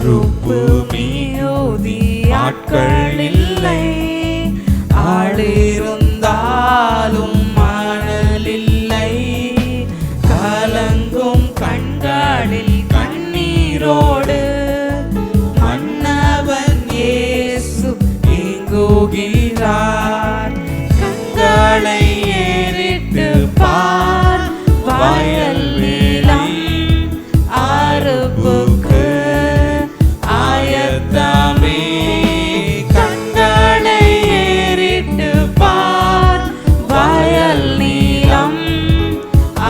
அறுப்பு மிகுதி ஆட்கள் இல்லை, ஆளிருந்தாலும் மணல் இல்லை, கலங்கும் கண்களில் கண்ணீரோடு மன்னவன் இயேசு இங்குகிறார். கண்களை ஏறிட்டு பார், வயல் நிலம் அறுப்புக்கு ஆயத்தமே. கண்களை ஏறிட்டு பார், வயல் நிலம்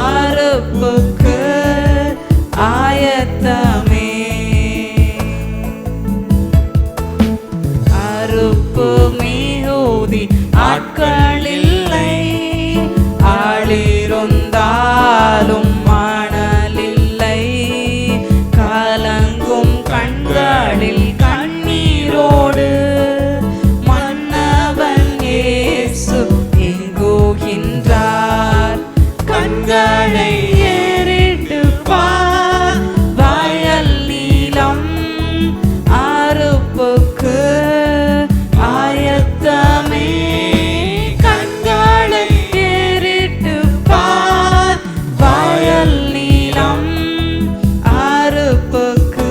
அறுப்புக்கு ஆயத்தமே. அறுப்பு மிகுதி ஆட்கள் இல்லை, ஆளிருந்தாலும் மணல் இல்லை, கலங்கும் கண்களில் கண்ணீரோடு மன்னவன் இயேசு இங்குகின்றார். கண்களை ஏறிட்டு பார், வயல் நீலம் அறுப்புக்கு ஆயத்தமே. கண்களை ஏறிட்டு பார், வயல் நீலம் அறுப்புக்கு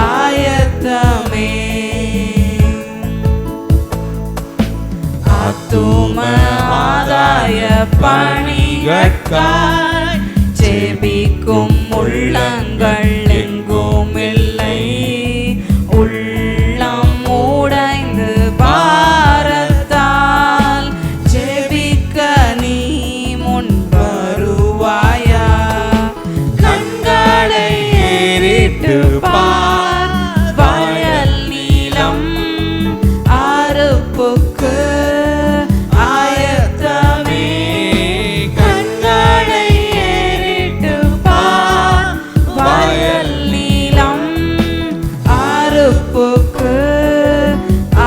ஆயத்தமே. ஆத்தும ஆதாய பணிகட்காய் ஜெபிக்கும் உள்ளங்கள் எங்கும் இல்லை, உள்ளம் உடைந்து பாரத்தால் ஜெபிக்க நீ முன் வருவாயா. கண்களை ஏறிட்டு பார், வயல் நீலம் அறுப்புக்கு ஆயத்தமே. கண்களை ஏறிட்டு பார், வயல் நீலம் அறுப்புக்கு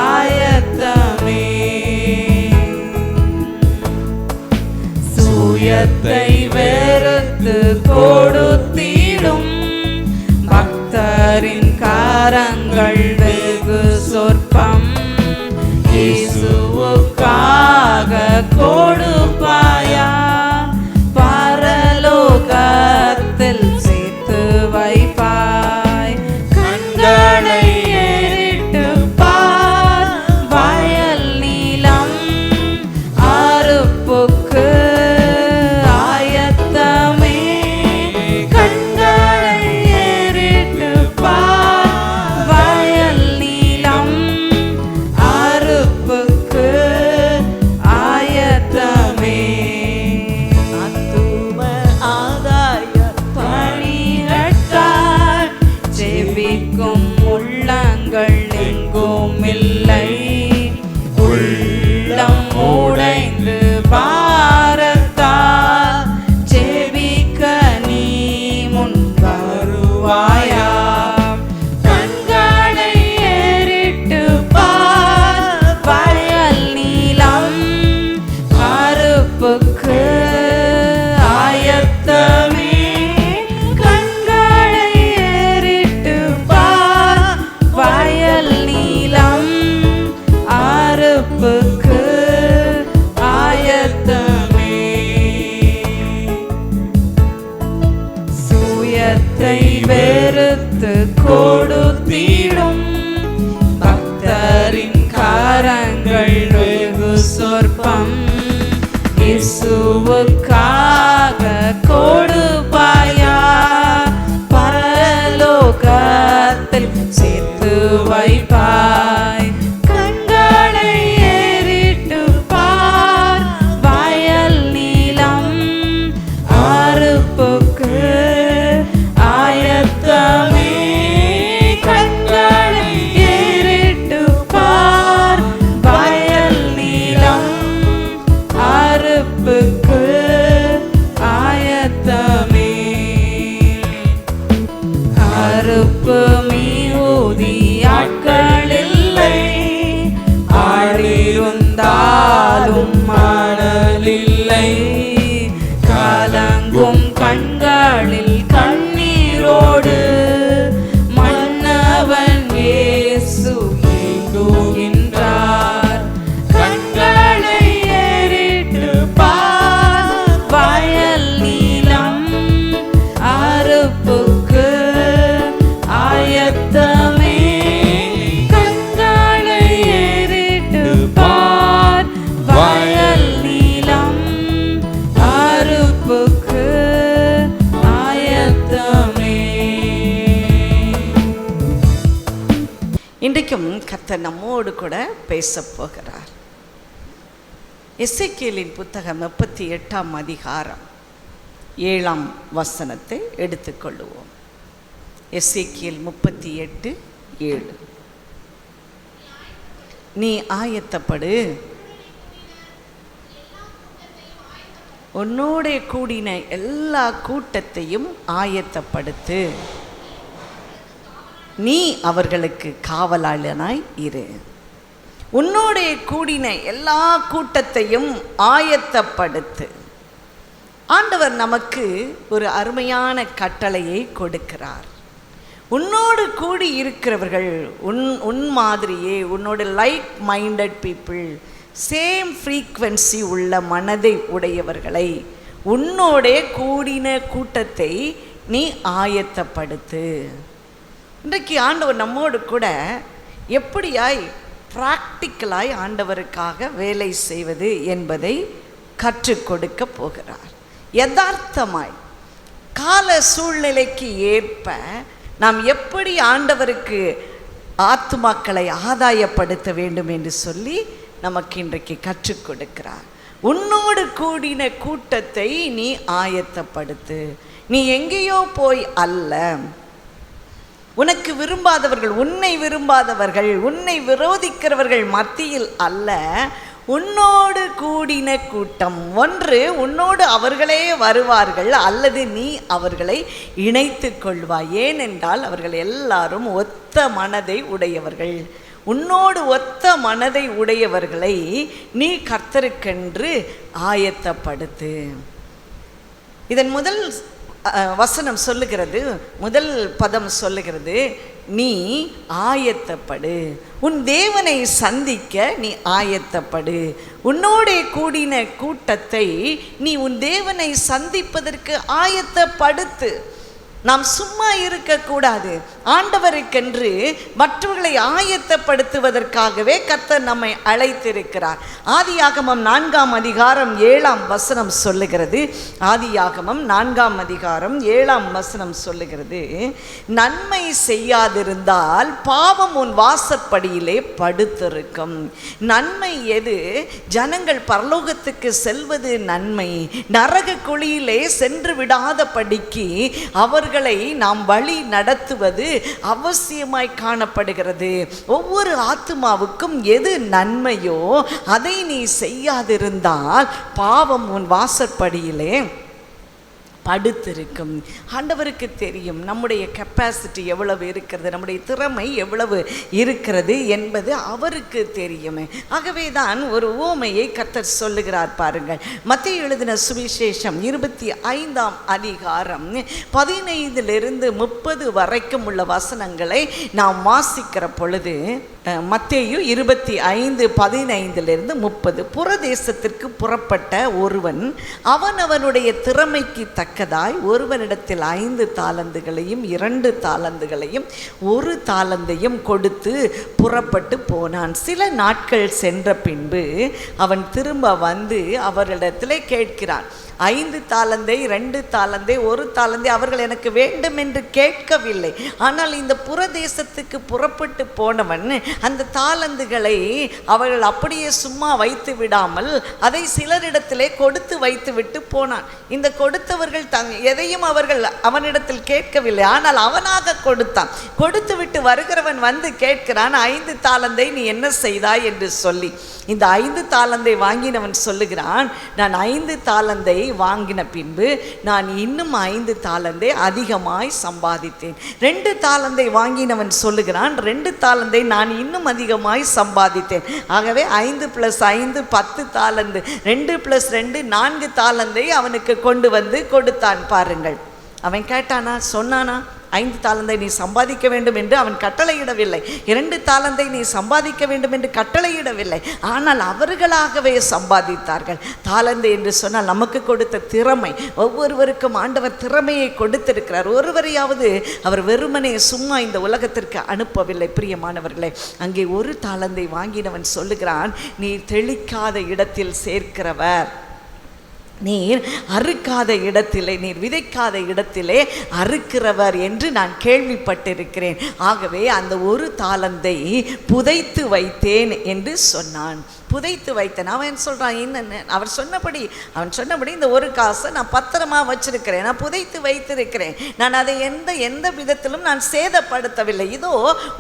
ஆயத்தமே. சுயத்தை வெறுத்து கொடுத்திடும் பக்தரின் காரங்கள் வெகு சொற்பம். இயேசுவுக்காக கொடுப்பாயா, பரலோகத்தில் சேர்த்து வைப்பாய். கண்களை ஏறிட்டு பார், வயல் நீலம் அறுப்புக்கு ஆயத்தமே. கண்களை ஏறிட்டு பார், வயல் நீலம் அறுப்புக்கு ஆயத்தமே. ஆத்தும ஆதாய பணிகட்காய் ஜெபிக்கும் உள்ளங்கள் எங்கும் இல்லை, உள்ளம் உடைந்து பாரத்தால் ஜெபிக்க நீ முன் வருவாயா. கண்களை ஏறிட்டு பார், வயல் நீலம் அறுப்புக்கு ஆயத்தமே. கண்களை ஏறிட்டு பார், வயல் நீலம் அறுப்புக்கு ஆயத்தமே. சுயத்தை வெறுத்து கொடுத்திடும் பக்தரின் காரங்கள் வெகு சொற்பம். இயேசுவுக்காக கொடுப்பாயா, பரலோகத்தில் சேர்த்து வைப்பாய். கண்களை ஏறிட்டு பார், வயல் நீலம் அறுப்புக்கு ஆயத்தமே. கண்களை ஏறிட்டு பார், வயல் நீலம் அறுப்புக்கு ஆயத்தமே. அறுப்பு மிகுதி ஆட்கள் இல்லை, ஆளிருந்தாலும் மணல் இல்லை, கலங்கும் கண்களில் கண்ணீரோடு மன்ன இன்றைக்கும் கர்த்தர் நம்மோடு கூட பேச போகிறார். எசேக்கியேலின் புத்தகம் 38ஆம் அதிகாரம் 7ஆம் வசனத்தை எடுத்துக்கொள்ளுவோம். எசேக்கியேல் 38:7. நீ ஆயத்தப்படு, உன்னோட கூடின எல்லா கூட்டத்தையும் ஆயத்தப்படுத்து, நீ அவர்களுக்கு காவலாளனாய் இரு. உன்னோட கூடின எல்லா கூட்டத்தையும் ஆயத்தப்படுத்து. ஆண்டவர் நமக்கு ஒரு அருமையான கட்டளையை கொடுக்கிறார். உன்னோடு கூடி இருக்கிறவர்கள் உன் மாதிரியே, உன்னோட like minded people, same frequency உள்ள மனதை உடையவர்களை, உன்னோட கூடின கூட்டத்தை நீ ஆயத்தப்படுத்து. இன்றைக்கு ஆண்டவர் நம்மோடு கூட எப்படியாய் ப்ராக்டிக்கலாய் ஆண்டவருக்காக வேலை செய்வது என்பதை கற்றுக் கொடுக்க போகிறார். யதார்த்தமாய் கால சூழ்நிலைக்கு ஏற்ப நாம் எப்படி ஆண்டவருக்கு ஆத்துமாக்களை ஆதாயப்படுத்த வேண்டும் என்று சொல்லி நமக்கு இன்றைக்கு கற்றுக் கொடுக்கிறார். உன்னோடு கூடின கூட்டத்தை நீ ஆயத்தப்படுத்து. நீ எங்கேயோ போய் அல்ல, உனக்கு விரும்பாதவர்கள், உன்னை விரும்பாதவர்கள், உன்னை விரோதிக்கிறவர்கள் மத்தியில் அல்ல, உன்னோடு கூடின கூட்டம். ஒன்று, உன்னோடு அவர்களே வருவார்கள், அல்லது நீ அவர்களை இணைத்து கொள்வாய். ஏனென்றால் அவர்கள் எல்லாரும் ஒத்த மனதை உடையவர்கள். உன்னோடு ஒத்த மனதை உடையவர்களை நீ கர்த்தருக்கென்று ஆயத்தப்படுத்து. இதன் முதல் வசனம் சொல்லுகிறது, முதல் பதம் சொல்லுகிறது, நீ ஆயத்தப்படு, உன் தேவனை சந்திக்க நீ ஆயத்தப்படு. உன்னோட கூடின கூட்டத்தை நீ உன் தேவனை சந்திப்பதற்கு ஆயத்தப்படுத்து. நாம் சும்மா இருக்கக்கூடாது. ஆண்டவருக்கென்று மற்றவர்களை ஆயத்தப்படுத்துவதற்காகவே கர்த்தர் நம்மை அழைத்திருக்கிறார். ஆதியாகமம் 4ஆம் அதிகாரம் 7ஆம் வசனம் சொல்லுகிறது. ஆதியாகமம் 4ஆம் அதிகாரம் 7ஆம் வசனம் சொல்லுகிறது, நன்மை செய்யாதிருந்தால் பாவம் உன் வாசற்படியிலே படுத்திருக்கும். நன்மை எது? ஜனங்கள் பரலோகத்துக்கு செல்வது நன்மை. நரக குழியிலே சென்று விடாத படிக்கு அவர்கள் நாம் வழி நடத்துவது அவசியமாய் காணப்படுகிறது. ஒவ்வொரு ஆத்துமாவுக்கும் எது நன்மையோ அதை நீ செய்யாதிருந்தால் பாவம் உன் வாசற்படியிலே படுத்திருக்கும். ஆண்டவருக்கு தெரியும் நம்முடைய கெப்பாசிட்டி எவ்வளவு இருக்கிறது, நம்முடைய திறமை எவ்வளவு இருக்கிறது என்பது அவருக்கு தெரியுமே. ஆகவே தான் ஒரு உவமையை கர்த்தர் சொல்லுகிறார் பாருங்கள். மத்தேயு எழுதின சுவிசேஷம் 25ஆம் அதிகாரம் 15 30 வரைக்கும் உள்ள வசனங்களை நாம் வாசிக்கிற பொழுது, மத்தேயு 25 15 30, புறதேசத்திற்கு புறப்பட்ட ஒருவன் அவனுடைய திறமைக்கு தக்கதாய் ஒருவனிடத்தில் 5 தாலந்துகளையும் 2 தாலந்துகளையும் 1 தாலந்தையும் கொடுத்து புறப்பட்டு போனான். சில நாட்கள் சென்ற பின்பு அவன் திரும்ப வந்து அவரிடத்திலே கேட்கிறான், 5 தாலந்தை 2 தாலந்தை 1 தாலந்தை அவர்கள் எனக்கு வேண்டும் என்று கேட்கவில்லை. ஆனால் இந்த புறதேசத்துக்கு புறப்பட்டு போனவன் அந்த தாலந்துகளை அவர்கள் அப்படியே சும்மா வைத்து விடாமல் அதை சிலரிடத்திலே கொடுத்து வைத்து விட்டு போனான். இந்த கொடுத்தவர்கள் எதையும் அவர்கள் அவனிடத்தில் கேட்கவில்லை, ஆனால் அவனாக கொடுத்தான். கொடுத்து விட்டு வருகிறவன் வந்து கேட்கிறான், 5 தாலந்தை நீ என்ன செய்தாய் என்று சொல்லி. இந்த 5 தாலந்தை வாங்கினவன் சொல்லுகிறான், நான் 5 தாலந்தை வாங்கின பின்பு நான் இன்னும் 5 தாலந்தை அதிகமாய் சம்பாதித்தேன். 2 தாலந்தை வாங்கினவன் சொல்லுகிறான், 2 தாலந்தை நான் இன்னும் அதிகமாய் சம்பாதித்தேன். ஆகவே 5 + 5 10 தாலந்து, 2 + 2 4 தாலந்தை அவனுக்கு கொண்டு வந்து கொடுத்தான். பாருங்கள், அவன் கேட்டானா, சொன்னானா? 5 தாலந்தை நீ சம்பாதிக்க வேண்டும் என்று அவன் கட்டளையிடவில்லை. 2 தாலந்தை நீ சம்பாதிக்க வேண்டும் என்று கட்டளையிடவில்லை. ஆனால் அவர்களாகவே சம்பாதித்தார்கள். தாலந்தை என்று சொன்னால் நமக்கு கொடுத்த திறமை. ஒவ்வொருவருக்கும் ஆண்டவர் திறமையை கொடுத்திருக்கிறார். ஒருவரையாவது அவர் வெறுமனே சும்மா இந்த உலகத்திற்கு அனுப்பவில்லை. பிரியமானவர்களே, அங்கே 1 தாலந்தை வாங்கினவன் சொல்லுகிறான், நீ தெளிக்காத இடத்தில் சேர்க்கிறவர், நீர் அறுக்காத இடத்திலே, நீர் விதைக்காத இடத்திலே அறுக்கிறவர் என்று நான் கேள்விப்பட்டிருக்கிறேன். ஆகவே அந்த ஒரு தாலந்தை புதைத்து வைத்தேன் என்று சொன்னான். புதைத்து வைத்தேன். அவன் சொல்கிறான், என்னென்ன அவன் சொன்னபடி இந்த ஒரு காசை நான் பத்திரமா வச்சிருக்கிறேன், நான் புதைத்து வைத்திருக்கிறேன், நான் அதை எந்த விதத்திலும் நான் சேதப்படுத்தவில்லை, இதோ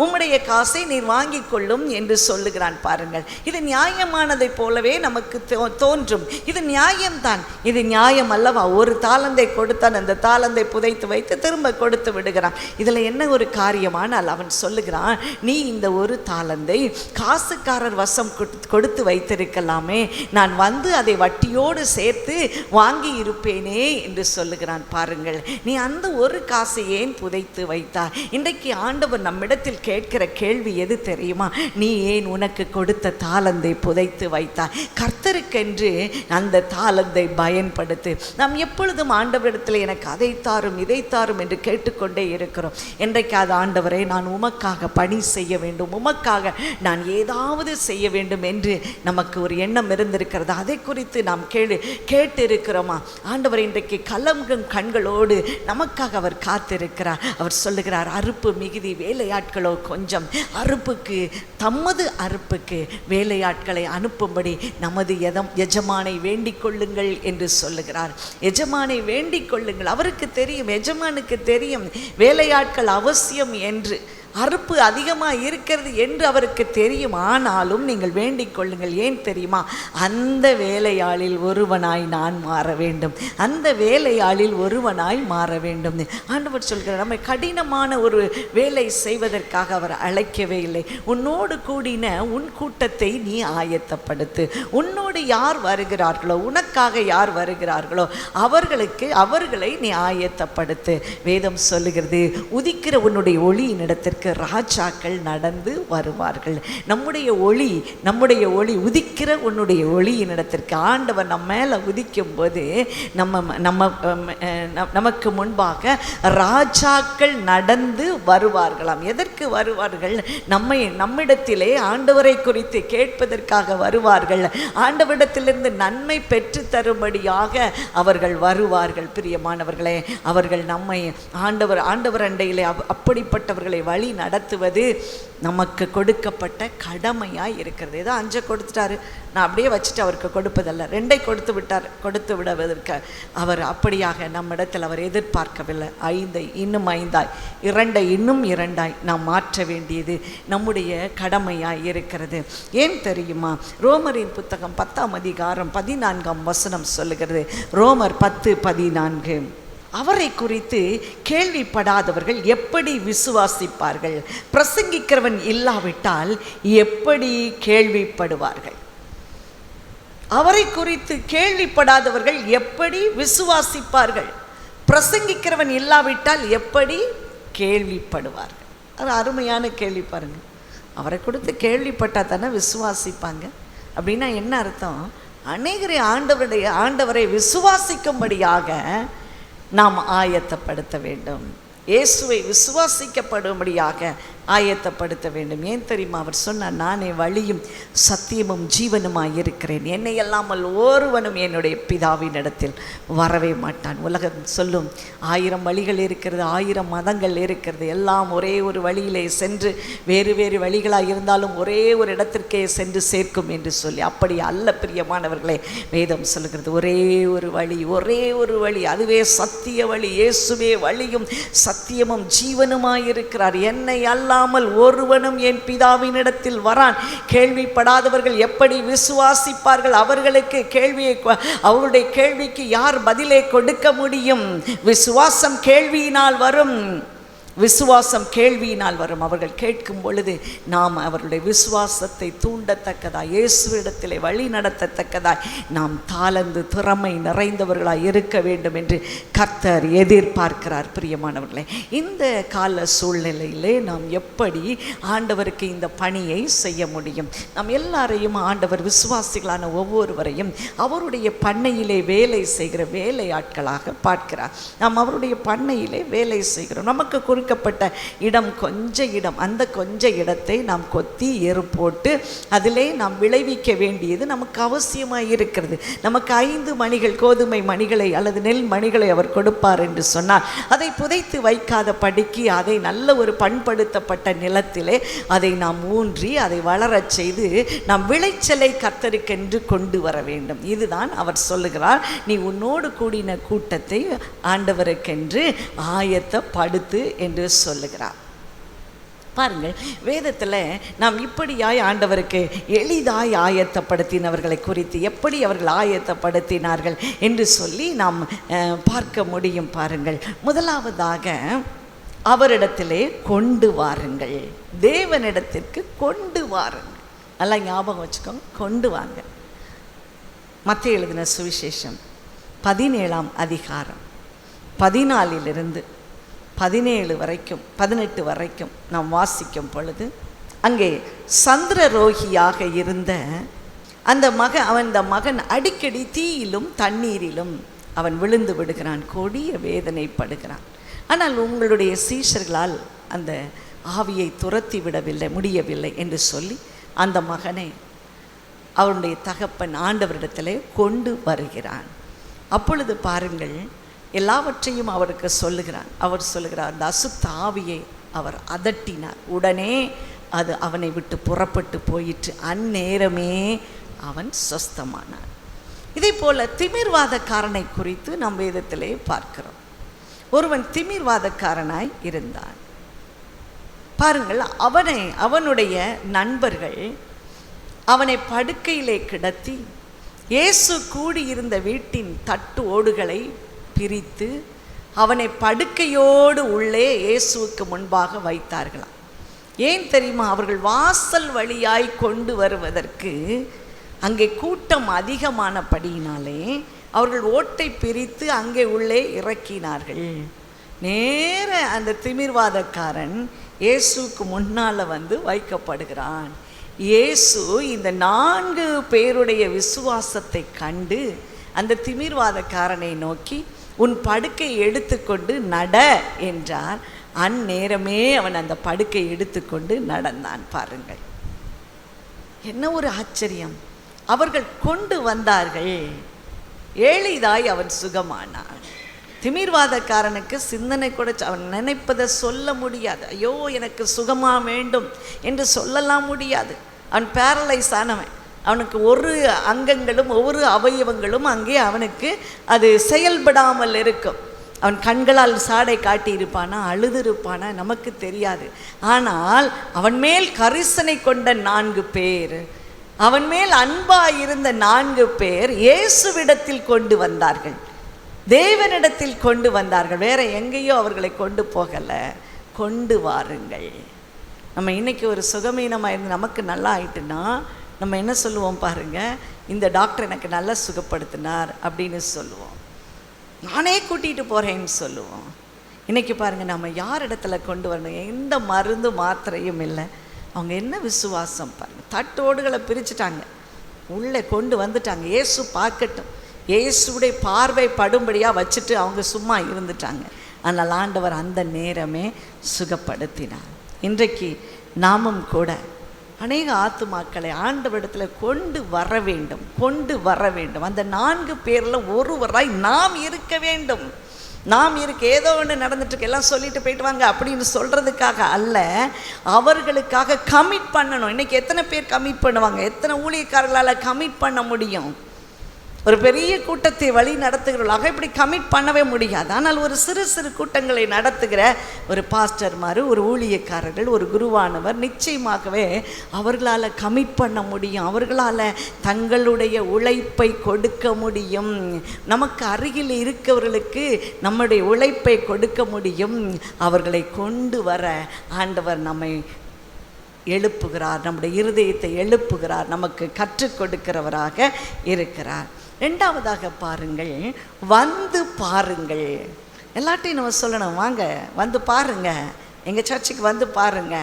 உம்முடைய காசை நீர் வாங்கி கொள்ளும் என்று சொல்லுகிறான். பாருங்கள், இது நியாயமானதை போலவே நமக்கு தோன்றும். இது நியாயம்தான், இது நியாயம் அல்லவா? ஒரு தாளந்தை கொடுத்தான், அந்த தாளந்தை புதைத்து வைத்து திரும்ப கொடுத்து விடுகிறான். இதில் என்ன ஒரு காரியமானால் அவன் சொல்லுகிறான், நீ இந்த ஒரு தாளந்தை காசுக்காரர் வசம் கொடுத்து வைத்திருக்கலாமே, நான் வந்து அதை வட்டியோடு சேர்த்து வாங்கி இருப்பேனே என்று சொல்லுகிறான். பாருங்கள், நீ அந்த ஒரு காசை ஏன் புதைத்து வைத்தாய்? இன்றைக்கு ஆண்டவர் நம்மிடத்தில் கேட்கிற கேள்வி எது தெரியுமா? நீ ஏன் உனக்கு கொடுத்த தாளந்தை புதைத்து வைத்தாய்? கர்த்தருக்கென்று அந்த தாளந்தை பயன்படுத்து. நாம் எப்பொழுதும் ஆண்டவரிடத்தில் எனக்கு அதை தாரும் இதை தாரும் என்று கேட்டுக்கொண்டே இருக்கிறோம். இன்றைக்கு அது ஆண்டவரே, நான் உமக்காக பணி செய்ய வேண்டும், உமக்காக நான் ஏதாவது செய்ய வேண்டும் என்று நமக்கு ஒரு எண்ணம் இருந்திருக்கிறது. அதை குறித்து நாம் கேட்டு இருக்கிறோமா? ஆண்டவர் இன்றைக்கு கலங்கும் கண்களோடு நமக்காக அவர் காத்திருக்கிறார். அவர் சொல்லுகிறார், அறுப்பு மிகுதி, வேலையாட்களோ கொஞ்சம். தமது அறுப்புக்கு வேலையாட்களை அனுப்பும்படி நமது எஜமானை வேண்டிக் கொள்ளுங்கள் என்று சொல்லுகிறார். எஜமானை வேண்டிக் கொள்ளுங்கள். அவருக்கு தெரியும், எஜமானுக்கு தெரியும் வேலையாட்கள் அவசியம் என்று, அறுப்பு அதிகமாக இருக்கிறது என்று அவருக்கு தெரியும். ஆனாலும் நீங்கள் வேண்டிக் கொள்ளுங்கள். ஏன் தெரியுமா? அந்த வேலையாளில் ஒருவனாய் நான் மாற வேண்டும், அந்த வேலையாளில் ஒருவனாய் மாற வேண்டும். ஆண்டவர் சொல்கிறார், நம்மை கடினமான ஒரு வேலை செய்வதற்காக அவர் அழைக்கவே இல்லை. உன்னோடு கூடின உன் கூட்டத்தை நீ ஆயத்தப்படுத்து. உன்னோடு யார் வருகிறார்களோ, உனக்காக யார் வருகிறார்களோ அவர்களை நீ ஆயத்தப்படுத்து. வேதம் சொல்லுகிறது, உதிக்கிற உன்னுடைய ஒளியின் இடத்திற்கு ராஜாக்கள் நடந்து வருவார்கள். நம்முடைய ஒளி உதிக்கிற உன்னுடைய ஒளியின் இடத்திற்கு ஆண்டவர் நம்ம மேலே உதிக்கும் போது நமக்கு முன்பாக ராஜாக்கள் நடந்து வருவார்களாம். எதற்கு வருவார்கள்? நம்மிடத்திலே ஆண்டவரை குறித்து கேட்பதற்காக வருவார்கள். ஆண்டவரிடத்திலிருந்து நன்மை பெற்று தரும்படியாக அவர்கள் வருவார்கள். பிரியமானவர்களே, அவர்கள் நம்மை ஆண்டவர் அண்டையிலே அப்படிப்பட்டவர்களை வழி நடத்துவது நமக்கு கொடுக்கப்பட்ட கடமையாய் இருக்கிறது. ஏதோ 5 கொடுத்துட்டாரு, நான் அப்படியே வச்சுட்டு அவருக்கு கொடுப்பதல்ல. 2 கொடுத்து விடுவதற்கு அவர் அப்படியாக நம்மிடத்தில் அவர் எதிர்பார்க்கவில்லை. 5 இன்னும் 5 2 இன்னும் 2 நாம் மாற்ற வேண்டியது நம்முடைய கடமையாய் இருக்கிறது. ஏன் தெரியுமா? ரோமரின் புத்தகம் 10ஆம் அதிகாரம் 14ஆம் வசனம் சொல்லுகிறது. ரோமர் 10:14, அவரை குறித்து கேள்விப்படாதவர்கள் எப்படி விசுவாசிப்பார்கள்? பிரசங்கிக்கிறவன் இல்லாவிட்டால் எப்படி கேள்விப்படுவார்கள்? அவரை குறித்து கேள்விப்படாதவர்கள் எப்படி விசுவாசிப்பார்கள்? பிரசங்கிக்கிறவன் இல்லாவிட்டால் எப்படி கேள்விப்படுவார்கள்? அது அருமையான கேள்வி பாருங்க. அவரை கொடுத்து கேள்விப்பட்டால் தானே விசுவாசிப்பாங்க. அப்படின்னா என்ன அர்த்தம்? அநேகரை ஆண்டவரை விசுவாசிக்கும்படியாக நாம் ஆயத்தப்படுத்த வேண்டும். இயேசுவை விசுவாசிக்கப்படும்படியாக ஆயத்தப்படுத்த வேண்டும். ஏன் தெரியுமா? அவர் சொன்னார், நானே வழியும் சத்தியமும் ஜீவனுமாய் இருக்கிறேன், என்னை அல்லாமல் ஒருவனும் என்னுடைய பிதாவின் இடத்தில் வரவே மாட்டான். உலகம் சொல்லும் 1000 வழிகள் இருக்கிறது, 1000 மதங்கள் இருக்கிறது, எல்லாம் ஒரே ஒரு வழியிலே சென்று வேறு வேறு வழிகளாக இருந்தாலும் ஒரே ஒரு இடத்திற்கே சென்று சேர்க்கும் என்று சொல்லி. அப்படி அல்ல பிரியமானவர்களே. வேதம் சொல்லுகிறது, ஒரே ஒரு வழி, அதுவே சத்திய வழி. இயேசுவே வழியும் சத்தியமும் ஜீவனுமாய் இருக்கிறார். என்னை அல்லாமல் ஒருவனும் என் பிதாவின் இடத்தில் வரான். கேள்விப்படாதவர்கள் எப்படி விசுவாசிப்பார்கள்? அவர்களுடைய கேள்விக்கு யார் பதிலை கொடுக்க முடியும்? விசுவாசம் கேள்வியினால் வரும். அவர்கள் கேட்கும் பொழுது நாம் அவர்களுடைய விசுவாசத்தை தூண்டத்தக்கதாய், இயேசுவிடத்திலே வழி நடத்தத்தக்கதாய் நாம் தாளந்து திறமை நிறைந்தவர்களாய் இருக்க வேண்டும் என்று கர்த்தர் எதிர்பார்க்கிறார். பிரியமானவர்களே, இந்த கால சூழ்நிலையிலே நாம் எப்படி ஆண்டவருக்கு இந்த பணியை செய்ய முடியும்? நாம் எல்லாரையும் ஆண்டவர் விசுவாசிகளான ஒவ்வொருவரையும் அவருடைய பண்ணையிலே வேலை செய்கிற வேலையாட்களாக பார்க்கிறார். நாம் அவருடைய பண்ணையிலே வேலை செய்கிறோம். நமக்கு கொடுக்கப்பட்ட இடம் கொஞ்ச இடம். அந்த கொஞ்ச இடத்தை நாம் கொத்தி ஏறு போட்டு அதிலே நாம் விளைவிக்க வேண்டியது நமக்கு அவசியமாக இருக்கிறது. நமக்கு 5 மணிகள் கோதுமை மணிகளை அல்லது நெல் மணிகளை அவர் கொடுப்பார் என்று சொன்னால் அதை புதைத்து வைக்காத படிக்கு அதை நல்ல ஒரு பண்படுத்தப்பட்ட நிலத்திலே அதை நாம் ஊன்றி அதை வளரச் செய்து நாம் விளைச்சலை கர்த்தருக்கென்று கொண்டு வர வேண்டும். இதுதான் அவர் சொல்லுகிறார், நீ உன்னோடு கூடின கூட்டத்தை ஆண்டவருக்கென்று ஆயத்தப்படுத்து என்று சொல்லுகிறார். பாருங்கள், வேதத்தில் நாம் இப்படியாய் ஆண்டவருக்கு எளிதாய் ஆயத்தப்படுத்தினவர்களை குறித்து எப்படி அவர்கள் ஆயத்தப்படுத்தினார்கள் என்று சொல்லி நாம் பார்க்க முடியும். பாருங்கள், முதலாவதாக அவரிடத்திலே கொண்டு வாருங்கள். தேவனிடத்திற்கு கொண்டு வாருங்கள். நல்லா ஞாபகம் வச்சுக்கோங்க, கொண்டு வாங்க. மத்தேயு எழுதின சுவிசேஷம் 17ஆம் அதிகாரம் 14 17 வரைக்கும் 18 வரைக்கும் நாம் வாசிக்கும் பொழுது அங்கே சந்திரரோகியாக இருந்த அந்த மகன் அடிக்கடி தீயிலும் தண்ணீரிலும் அவன் விழுந்து விடுகிறான், கொடிய வேதனைப்படுகிறான். ஆனால் உங்களுடைய சீஷர்களால் அந்த ஆவியை துரத்தி விடவில்லை, முடியவில்லை என்று சொல்லி அந்த மகனை அவனுடைய தகப்பன் ஆண்டவரிடத்திலே கொண்டு வருகிறான். அப்பொழுது பாருங்கள், எல்லாவற்றையும் அவருக்கு சொல்லுகிறான். அவர் சொல்லுகிறார், அந்த அசுத்த ஆவியை அவர் அதட்டினார். உடனே அது அவனை விட்டு புறப்பட்டு போயிற்று. அந்நேரமே அவன் சொஸ்தமானான். இதே போல திமிர்வாதக்காரனை குறித்து நம் வேதத்திலே பார்க்கிறோம். ஒருவன் திமிர்வாதக்காரனாய் இருந்தான். பாருங்கள், அவனுடைய நண்பர்கள் அவனை படுக்கையிலே கிடத்தி இயேசு கூடியிருந்த வீட்டின் தட்டு ஓடுகளை பிரித்து அவனை படுக்கையோடு உள்ளே இயேசுவுக்கு முன்பாக வைத்தார்களாம். ஏன் தெரியுமா? அவர்கள் வாசல் வழியாய் கொண்டு வருவதற்கு அங்கே கூட்டம் அதிகமானபடியினாலே அவர்கள் ஓட்டை பிரித்து அங்கே உள்ளே இறக்கினார்கள். நேர அந்த திமிர்வாதக்காரன் இயேசுவுக்கு முன்னால் வந்து வைக்கப்படுகிறான். இயேசு இந்த 4 பேருடைய விசுவாசத்தை கண்டு அந்த திமிர்வாதக்காரனை நோக்கி, உன் படுக்கை எடுத்துக்கொண்டு நட என்றார். அந்நேரமே அவன் அந்த படுக்கை எடுத்துக்கொண்டு நடந்தான். பாருங்கள், என்ன ஒரு ஆச்சரியம்! அவர்கள் கொண்டு வந்தார்கள், எளிதாய் அவன் சுகமானான். திமிர்வாதக்காரனுக்கு சிந்தனை கூட அவன் நினைப்பதை சொல்ல முடியாது. ஐயோ, எனக்கு சுகமாக வேண்டும் என்று சொல்லலாம் முடியாது. அவன் பேரலைஸ் ஆனவன். அவனுக்கு ஒரு அங்கங்களும் ஒவ்வொரு அவயவங்களும் அங்கே அவனுக்கு அது செயல்படாமல் இருக்கும். அவன் கண்களால் சாடை காட்டியிருப்பானா, அழுதுருப்பானா நமக்கு தெரியாது. ஆனால் அவன் மேல் கரிசனை கொண்ட 4 பேர், அவன் மேல் அன்பாக இருந்த 4 பேர் இயேசுவிடத்தில் கொண்டு வந்தார்கள், தேவனிடத்தில் கொண்டு வந்தார்கள். வேற எங்கேயோ அவர்களை கொண்டு போகலை. கொண்டு வாருங்கள். நம்ம இன்றைக்கி ஒரு சுகமீனமாக இருந்து நமக்கு நல்லா ஆயிட்டுன்னா நம்ம என்ன சொல்லுவோம் பாருங்கள், இந்த டாக்டர் எனக்கு நல்லா சுகப்படுத்தினார் அப்படின்னு சொல்லுவோம். நானே கூட்டிகிட்டு போகிறேன்னு சொல்லுவோம். இன்றைக்கி பாருங்கள், நம்ம யார் இடத்துல கொண்டு வரணும்? எந்த மருந்து மாத்திரையும் இல்லை. அவங்க என்ன விசுவாசம் பாருங்கள். தட்டோடுகளை பிரிச்சுட்டாங்க, உள்ளே கொண்டு வந்துட்டாங்க. இயேசு பார்க்கட்டும், இயேசுடைய பார்வை படும்படியாக வச்சுட்டு அவங்க சும்மா இருந்துட்டாங்க. ஆனால் ஆண்டவர் அந்த நேரமே சுகப்படுத்தினார். இன்றைக்கு நாமும் கூட அநேக ஆத்துமாக்களை ஆண்டவரிடத்தில் கொண்டு வர வேண்டும், கொண்டு வர வேண்டும். அந்த 4 பேரில் ஒருவராய் நாம் இருக்க வேண்டும். நாம் ஏதோ ஒன்று நடந்துட்டுருக்கு, எல்லாம் சொல்லிட்டு போயிட்டு வாங்க அப்படின்னு சொல்கிறதுக்காக அல்ல, அவர்களுக்காக கமிட் பண்ணணும். இன்றைக்கி எத்தனை பேர் கமிட் பண்ணுவாங்க? எத்தனை ஊழியக்காரர்களால் கமிட் பண்ண முடியும்? ஒரு பெரிய கூட்டத்தை வழி நடத்துகிறவர்களாக இப்படி கமிட் பண்ணவே முடியாது. ஆனால் ஒரு சிறு சிறு கூட்டங்களை நடத்துகிற ஒரு பாஸ்டர்மார், ஒரு ஊழியக்காரர்கள், ஒரு குருவானவர் நிச்சயமாகவே அவர்களால் கமிட் பண்ண முடியும். அவர்களால் தங்களுடைய உழைப்பை கொடுக்க முடியும். நமக்கு அருகில் இருக்கவர்களுக்கு நம்முடைய உழைப்பை கொடுக்க முடியும். அவர்களை கொண்டு வர ஆண்டவர் நம்மை எழுப்புகிறார், நம்முடைய இருதயத்தை எழுப்புகிறார், நமக்கு கற்றுக் கொடுக்கிறவராக இருக்கிறார். 2வதாக பாருங்கள், வந்து பாருங்கள். எல்லாத்தையும் நம்ம சொல்லணும், வாங்க வந்து பாருங்க, எங்கள் சர்ச்சுக்கு வந்து பாருங்க,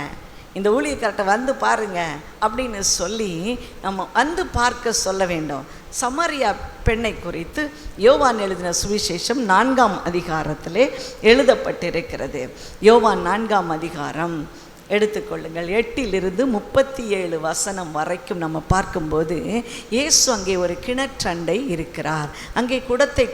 இந்த ஊழியக்கார்ட்ட வந்து பாருங்க அப்படின்னு சொல்லி நம்ம வந்து பார்க்க சொல்ல வேண்டும். சமாரியா பெண்ணை குறித்து யோவான் எழுதின சுவிசேஷம் 4ஆம் அதிகாரத்திலே எழுதப்பட்டிருக்கிறது. யோவான் 4ஆம் அதிகாரம் எடுத்துக்கொள்ளுங்கள். 8 முதல் 37 வசனம் வரைக்கும் நம்ம பார்க்கும்போது, இயேசு அங்கே ஒரு கிணற்றண்டை இருக்கிறார். அங்கே குடத்தை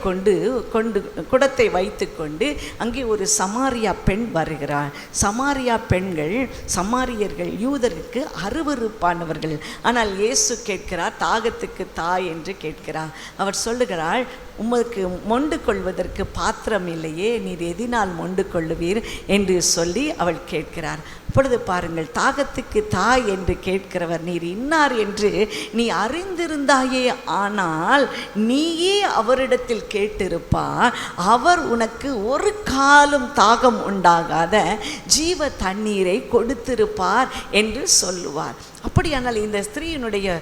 வைத்து கொண்டு அங்கே ஒரு சமாரியா பெண் வருகிறார். சமாரியா பெண்கள், சமாரியர்கள் யூதருக்கு அருவருப்பானவர்கள். ஆனால் இயேசு கேட்கிறார், தாகத்துக்கு தாய் என்று கேட்கிறார். அவர் சொல்லுகிறாள், உமக்கு மொண்டு கொள்வதற்கு பாத்திரம் இல்லையே, நீர் எதினால் மொண்டு கொள்ளுவீர் என்று சொல்லி அவள் கேட்கிறார். அப்பொழுது பாருங்கள், தாகத்துக்கு தாய் என்று கேட்கிறவர் நீர் இன்னார் என்று நீ அறிந்திருந்தாயே, ஆனால் நீயே அவரிடத்தில் கேட்டிருப்பார், அவர் உனக்கு ஒரு காலம் தாகம் உண்டாகாத ஜீவ தண்ணீரை கொடுத்திருப்பார் என்று சொல்லுவார். அப்படியானால் இந்த ஸ்திரீயினுடைய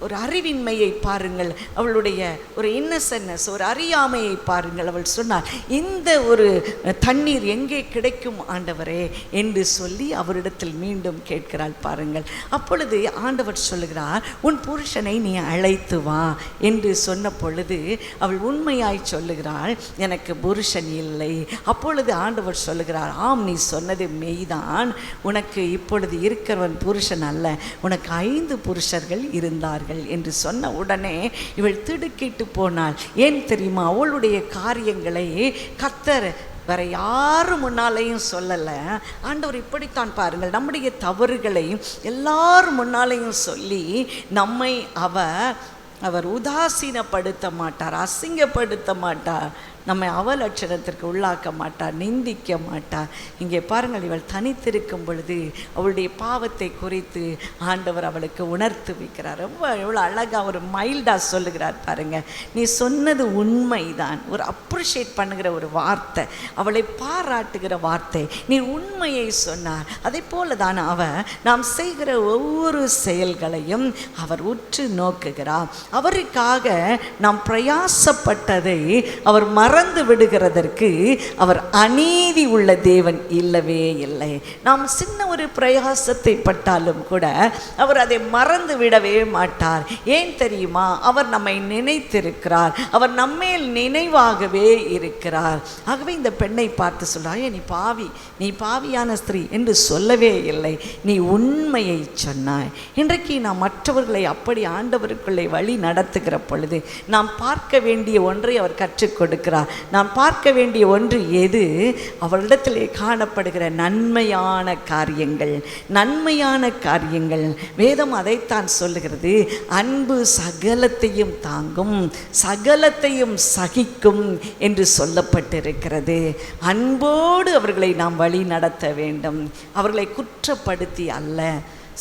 ஒரு அறிவின்மையை பாருங்கள், அவளுடைய ஒரு இன்னசென்ட்னஸ், ஒரு அறியாமையை பாருங்கள். அவள் சொன்னாள், இந்த ஒரு தண்ணீர் எங்கே கிடைக்கும் ஆண்டவரே என்று சொல்லி அவரிடத்தில் மீண்டும் கேட்கிறாள் பாருங்கள். அப்பொழுது ஆண்டவர் சொல்லுகிறார், உன் புருஷனை நீ அழைத்து வா என்று சொன்ன பொழுது அவள் உண்மையாய் சொல்லுகிறாள், எனக்கு புருஷன் இல்லை. அப்பொழுது ஆண்டவர் சொல்லுகிறார், ஆம் நீ சொன்னது மெய்தான், உனக்கு இப்பொழுது இருக்கிறவன் புருஷன் அல்ல, உனக்கு 5 புருஷர்கள் இருந்தார்கள் என்று சொன்ன உடனே இவள் திடுக்கிட்டு போனாள். ஏன் தெரியுமா? அவளுடைய காரியங்களை கர்த்தர் வேற யாரு முன்னாலேயும் சொல்லலை. ஆண்டவர் இப்படித்தான் பாருங்கள், நம்முடைய தவறுகளையும் எல்லாரும் முன்னாலேயும் சொல்லி நம்மை அவர் உதாசீனப்படுத்த மாட்டார், அசிங்கப்படுத்த மாட்டார், நம்மை அவலட்சணத்திற்கு உள்ளாக்க மாட்டார், நிந்திக்க மாட்டார். இங்கே பாருங்கள், இவள் தனித்திருக்கும் பொழுது அவளுடைய பாவத்தை குறித்து ஆண்டவர் அவளுக்கு உணர்த்து வைக்கிறார். ரொம்ப எவ்வளோ அழகாக ஒரு மைல்டாக சொல்லுகிறார் பாருங்கள். நீ சொன்னது உண்மைதான், ஒரு அப்ரிஷியேட் பண்ணுகிற ஒரு வார்த்தை, அவளை பாராட்டுகிற வார்த்தை, நீ உண்மையை சொன்னார். அதே போல தான் நாம் செய்கிற ஒவ்வொரு செயல்களையும் அவர் உற்று நோக்குகிறார். அவருக்காக நாம் பிரயாசப்பட்டதை அவர் மறந்து விடுகிறதற்கு அவர் அநீதி உள்ள தேவன் இல்லவே இல்லை. நாம் சின்ன ஒரு பிரயாசத்தை பட்டாலும் கூட அவர் அதை மறந்து விடவே மாட்டார். ஏன் தெரியுமா? அவர் நம்மை நினைத்திருக்கிறார், அவர் நம்மேல் நினைவாகவே இருக்கிறார். ஆகவே இந்த பெண்ணை பார்த்து சொல்றாய், நீ பாவியான ஸ்திரீ என்று சொல்லவே இல்லை, நீ உண்மையை சொன்னாய். இன்றைக்கு நாம் மற்றவர்களை அப்படி ஆண்டவருக்குள்ளே வழி நடத்துகிற பொழுது நாம் பார்க்க வேண்டிய ஒன்றை அவர் கற்றுக் கொடுக்கிறார். நாம் பார்க்க வேண்டிய ஒன்று எது? அவரிடத்திலே காணப்படுகிற நன்மையான காரியங்கள். வேதம் அதைத்தான் சொல்லுகிறது, அன்பு சகலத்தையும் தாங்கும், சகலத்தையும் சகிக்கும் என்று சொல்லப்பட்டிருக்கிறது. அன்போடு அவர்களை நாம் வழி நடத்த வேண்டும், அவர்களை குற்றப்படுத்தி அல்ல.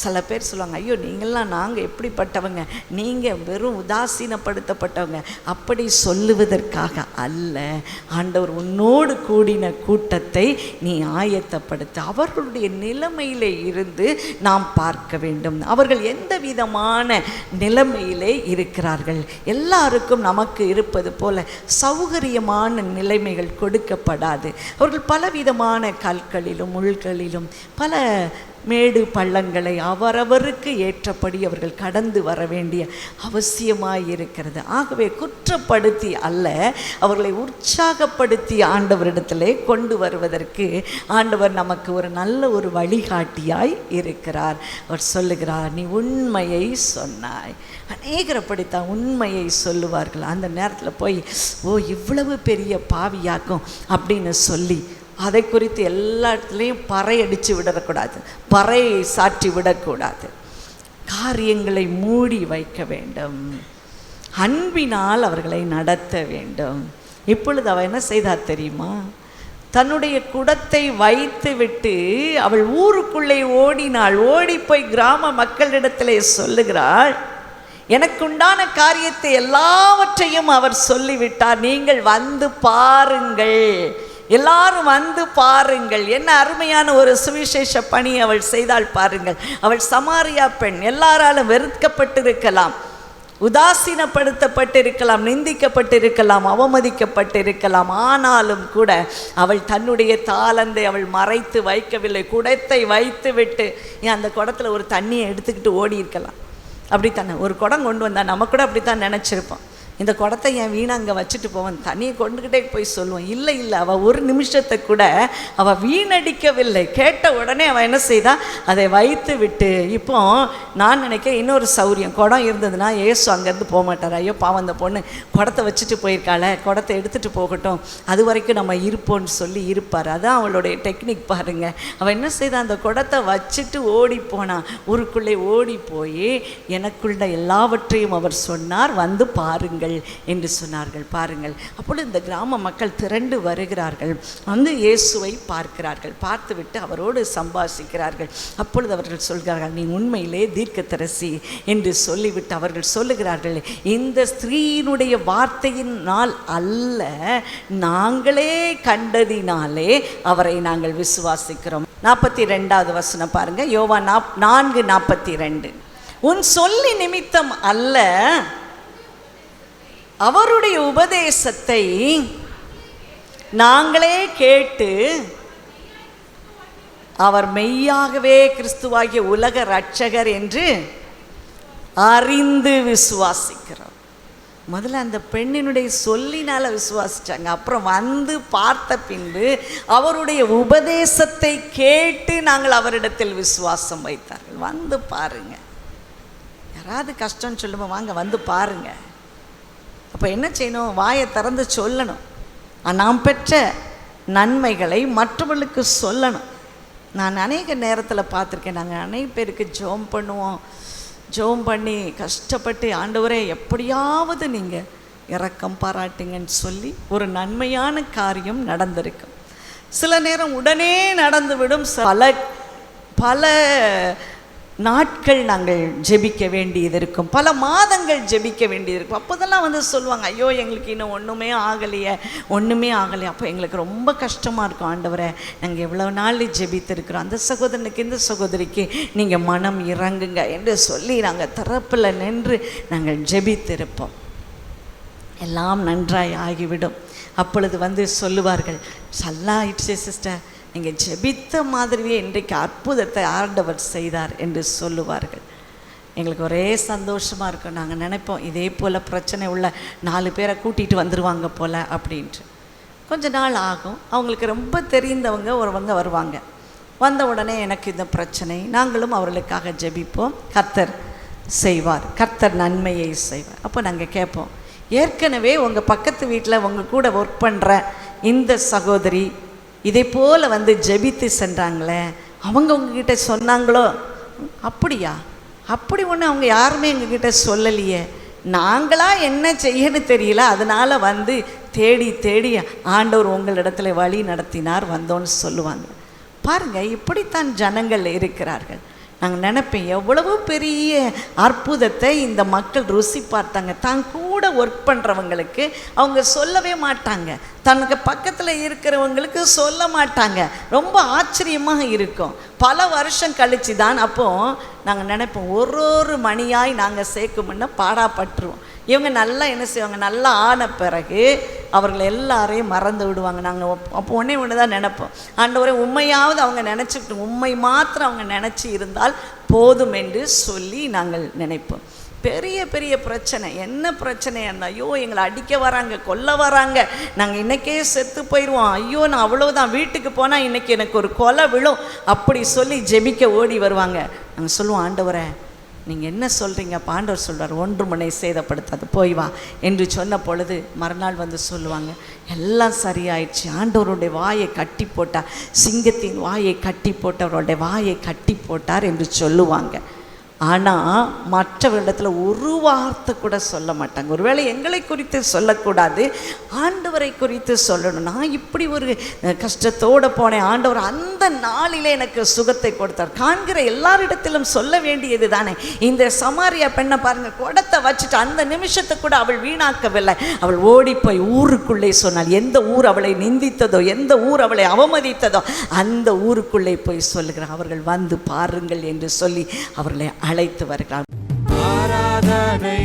சில பேர் சொல்லுவாங்க, ஐயோ நீங்கள்லாம் நாங்கள் எப்படிப்பட்டவங்க, நீங்கள் வெறும் உதாசீனப்படுத்தப்பட்டவங்க. அப்படி சொல்லுவதற்காக அல்ல. ஆண்டவர் உன்னோடு கூடின கூட்டத்தை நீ ஆயத்தப்படுத்த, அவர்களுடைய நிலைமையிலே இருந்து நாம் பார்க்க வேண்டும். அவர்கள் எந்த விதமான நிலைமையிலே இருக்கிறார்கள். எல்லாருக்கும் நமக்கு இருப்பது போல சௌகரியமான நிலைமைகள் கொடுக்கப்படாது. அவர்கள் பலவிதமான கற்களிலும் முள்களிலும் பல மேடு பள்ளங்களை அவரவருக்கு ஏற்றபடி அவர்கள் கடந்து வர வேண்டிய அவசியமாயிருக்கிறது. ஆகவே குற்றப்படுத்தி அல்ல, அவர்களை உற்சாகப்படுத்தி ஆண்டவரிடத்திலே கொண்டு வருவதற்கு ஆண்டவர் நமக்கு ஒரு நல்ல ஒரு வழிகாட்டியாய் இருக்கிறார். அவர் சொல்லுகிறார், நீ உண்மையை சொன்னாய். அநேகர் அப்படித்தான் உண்மையை சொல்லுவார்கள். அந்த நேரத்தில் போய் இவ்வளவு பெரிய பாவியாக்கும் அப்படின்னு சொல்லி அதை குறித்து எல்லா இடத்துலையும் பறையடித்து விடக்கூடாது, பறையை சாற்றி விடக்கூடாது. காரியங்களை மூடி வைக்க வேண்டும், அன்பினால் அவர்களை நடத்த வேண்டும். இப்பொழுது அவள் என்ன செய்தார் தெரியுமா? தன்னுடைய குடத்தை வைத்து விட்டு அவள் ஊருக்குள்ளே ஓடினாள். ஓடி போய் கிராம மக்களிடத்திலே சொல்லுகிறாள், எனக்குண்டான காரியத்தை எல்லாவற்றையும் அவர் சொல்லிவிட்டார், நீங்கள் வந்து பாருங்கள், எல்லாரும் வந்து பாருங்கள். என்ன அருமையான ஒரு சுவிசேஷ பணி அவள் செய்தாள் பாருங்கள். அவள் சமாரியா பெண், எல்லாராலும் வெறுக்கப்பட்டிருக்கலாம், உதாசீனப்படுத்தப்பட்டிருக்கலாம், நிந்திக்கப்பட்டிருக்கலாம், அவமதிக்கப்பட்டிருக்கலாம். ஆனாலும் கூட அவள் தன்னுடைய தாளந்தை அவள் மறைத்து வைக்கவில்லை. குடத்தை வைத்து விட்டு அந்த குடத்தில் ஒரு தண்ணியை எடுத்துக்கிட்டு ஓடி இருக்கலாம். அப்படித்தானே? ஒரு குடம் கொண்டு வந்தால் நம்ம கூட அப்படித்தான் நினச்சிருப்போம், இந்த குடத்தை என் வீணை அங்கே வச்சுட்டு போவேன், தண்ணியை கொண்டுக்கிட்டே போய் சொல்லுவோம். இல்லை இல்லை, அவள் ஒரு நிமிஷத்தை கூட அவள் வீணடிக்கவில்லை. கேட்ட உடனே அவள் என்ன செய்தா, அதை வைத்து விட்டு. இப்போ நான் நினைக்கிறேன் இன்னொரு சௌரியம், குடம் இருந்ததுன்னா ஏசு அங்கேருந்து போக மாட்டார். ஐயோ பாவம், அந்த பொண்ணு குடத்தை வச்சுட்டு போயிருக்காள, குடத்தை எடுத்துகிட்டு போகட்டும், அது வரைக்கும் நம்ம இருப்போம்னு சொல்லி இருப்பார். அதான் அவளுடைய டெக்னிக் பாருங்கள். அவள் என்ன செய்தா, அந்த குடத்தை வச்சுட்டு ஓடி போனான். ஊருக்குள்ளே ஓடி போய் எனக்குள்ள எல்லாவற்றையும் அவர் சொன்னார், வந்து பாருங்கள் என்று சொன்னார்கள். பாருங்கள், அப்பொழுது இந்த கிராம மக்கள் திரண்டு வருகிறார்கள், வந்து இயேசுவை பார்க்கிறார்கள், பார்த்துவிட்டு அவரோடு சம்பாஷிக்கிறார்கள். அப்பொழுது அவர்கள் சொல்கிறார்கள், நீ உண்மையிலே தீர்க்கதரிசி என்று சொல்லிவிட்டு அவர்கள் சொல்லுகிறார்கள், இந்த ஸ்திரீயினுடைய வார்த்தையினால் அல்ல, நாங்களே கண்டதினாலே அவரை நாங்கள் விசுவாசிக்கிறோம். 42வது வசனம் பாருங்க, யோவான் 4:42. உன் சொல்லி நிமித்தம் அல்ல, அவருடைய உபதேசத்தை நாங்களே கேட்டு அவர் மெய்யாகவே கிறிஸ்துவாகிய உலக இரட்சகர் என்று அறிந்து விசுவாசிக்கிறோம். முதல்ல அந்த பெண்ணினுடைய சொல்லினால விசுவாசிச்சாங்க, அப்புறம் வந்து பார்த்த பின்பு அவருடைய உபதேசத்தை கேட்டு நாங்கள் அவரிடத்தில் விசுவாசம் வைத்தார்கள். வந்து பாருங்க, யாராவது கஷ்டம்னு சொல்லுவோம், வாங்க வந்து பாருங்க. அப்போ என்ன செய்யணும், வாயை திறந்து சொல்லணும், நாம் பெற்ற நன்மைகளை மற்றவர்களுக்கு சொல்லணும். நான் அநேக நேரத்தில் பார்த்துருக்கேன், நாங்கள் அநேக பேருக்கு ஜெபம் பண்ணுவோம், ஜெபம் பண்ணி கஷ்டப்பட்டு ஆண்டவரே எப்படியாவது நீங்கள் இரக்கம் பாராட்டுங்கன்னு சொல்லி ஒரு நன்மையான காரியம் நடந்திருக்கும். சில நேரம் உடனே நடந்துவிடும், பல நாட்கள் நாங்கள் ஜெபிக்க வேண்டியது இருக்கும், பல மாதங்கள் ஜெபிக்க வேண்டியது இருக்கும். அப்போதெல்லாம் வந்து சொல்லுவாங்க, ஐயோ எங்களுக்கு இன்னும் ஒன்றுமே ஆகலையே. அப்போ எங்களுக்கு ரொம்ப கஷ்டமாக இருக்கும், ஆண்டவரை நாங்கள் எவ்வளோ நாள் ஜெபித்திருக்கிறோம், அந்த சகோதரனுக்கு இந்த சகோதரிக்கு நீங்கள் மனம் இறங்குங்க என்று சொல்லி நாங்கள் தரப்பில் நின்று நாங்கள் ஜெபித்திருப்போம். எல்லாம் நன்றாய் ஆகிவிடும். அப்பொழுது வந்து சொல்லுவார்கள், சல்லாயிடுச்சு சிஸ்டர், நீங்கள் ஜெபித்த மாதிரியே இன்றைக்கு அற்புதத்தை ஆண்டவர் செய்தார் என்று சொல்லுவார்கள். எங்களுக்கு ஒரே சந்தோஷமாக இருக்கும். நாங்கள் நினைப்போம், இதே போல் பிரச்சனை உள்ள 4 பேரை கூட்டிகிட்டு வந்துடுவாங்க போல் அப்படின்ட்டு. கொஞ்ச நாள் ஆகும், அவங்களுக்கு ரொம்ப தெரிந்தவங்க ஒருவங்க வருவாங்க. வந்த உடனே எனக்கு இந்த பிரச்சனை, நாங்களும் அவர்களுக்காக ஜெபிப்போம், கர்த்தர் செய்வார், கர்த்தர் நன்மையை செய்வார். அப்போ நாங்கள் கேட்போம், ஏற்கனவே உங்கள் பக்கத்து வீட்டில் உங்கள் கூட ஒர்க் பண்ணுற இந்த சகோதரி இதே போல் வந்து ஜெபித்து சென்றாங்களே, அவங்க உங்ககிட்ட சொன்னாங்களோ? அப்படியா? அப்படி ஒன்று அவங்க யாருமே எங்ககிட்ட சொல்லலையே, நாங்களாக என்ன செய்யன்னு தெரியல, அதனால் வந்து தேடி தேடி ஆண்டவர் உங்களிடத்துல வழி நடத்தினார், வந்தோன்னு சொல்லுவாங்க. பாருங்கள், இப்படித்தான் ஜனங்கள் இருக்கிறார்கள். நாங்கள் நினைப்பேன், எவ்வளவு பெரிய அற்புதத்தை இந்த மக்கள் ருசி பார்த்தாங்க. தான் கூட ஒர்க் பண்ணுறவங்களுக்கு அவங்க சொல்லவே மாட்டாங்க, தனக்கு பக்கத்தில் இருக்கிறவங்களுக்கு சொல்ல மாட்டாங்க. ரொம்ப ஆச்சரியமாக இருக்கும். பல வருஷம் கழித்து தான் அப்போது நாங்கள் நினைப்போம், ஒரு மணியாய் நாங்கள் சேர்க்குமுன்னா பாடாப்பட்டுருவோம். இவங்க நல்லா என்ன செய்வாங்க, நல்லா ஆன பிறகு அவர்கள் எல்லாரையும் மறந்து விடுவாங்க. நாங்கள் அப்போ ஒன்று தான் நினைப்போம், ஆண்டவரே உண்மையாவது அவங்க நினச்சிக்கிட்டு உண்மை மாத்திரம் அவங்க நினச்சி இருந்தால் போதும் என்று சொல்லி நாங்கள் நினைப்போம். பெரிய பெரிய பிரச்சனை, என்ன பிரச்சனையாக இருந்தால், ஐயோ எங்களை அடிக்க வராங்க, கொல்ல வராங்க, நாங்கள் இன்றைக்கே செத்து போயிடுவோம், ஐயோ நான் அவ்வளோதான், வீட்டுக்கு போனால் இன்றைக்கி எனக்கு ஒரு கொலை விழும், அப்படி சொல்லி ஜெபிக்க ஓடி வருவாங்க. நாங்கள் சொல்லுவோம், ஆண்டவரே நீங்கள் என்ன சொல்கிறீங்க? ஆண்டவர் சொல்வார், 1 மணி சேதப்படுத்தாது, போய் வா என்று சொன்ன பொழுது மறுநாள் வந்து சொல்லுவாங்க, எல்லாம் சரியாயிடுச்சு, ஆண்டவருடைய வாயை கட்டி போட்டார், சிங்கத்தின் வாயை கட்டி போட்டவருடைய வாயை கட்டி போட்டார் என்று சொல்லுவாங்க. ஆனால் மற்றவர்களிடத்தில் ஒரு வார்த்தை கூட சொல்ல மாட்டாங்க. ஒருவேளை எங்களை குறித்து சொல்லக்கூடாது, ஆண்டவரை குறித்து சொல்லணும். நான் இப்படி ஒரு கஷ்டத்தோடு போனேன், ஆண்டவர் அந்த நாளிலே எனக்கு சுகத்தை கொடுத்தார். காண்கிற எல்லாரிடத்திலும் சொல்ல வேண்டியது தானே. இந்த சமாரியா பெண்ணை பாருங்கள், குடத்தை வச்சுட்டு அந்த நிமிஷத்தை கூட அவள் வீணாக்கவில்லை. அவள் ஓடி போய் ஊருக்குள்ளே சொன்னாள். எந்த ஊர் அவளை நிந்தித்ததோ, எந்த ஊர் அவளை அவமதித்ததோ, அந்த ஊருக்குள்ளே போய் சொல்லுகிறார், அவர்கள் வந்து பாருங்கள் என்று சொல்லி அவர்களை அழைத்து வருகிறார். ஆராதனை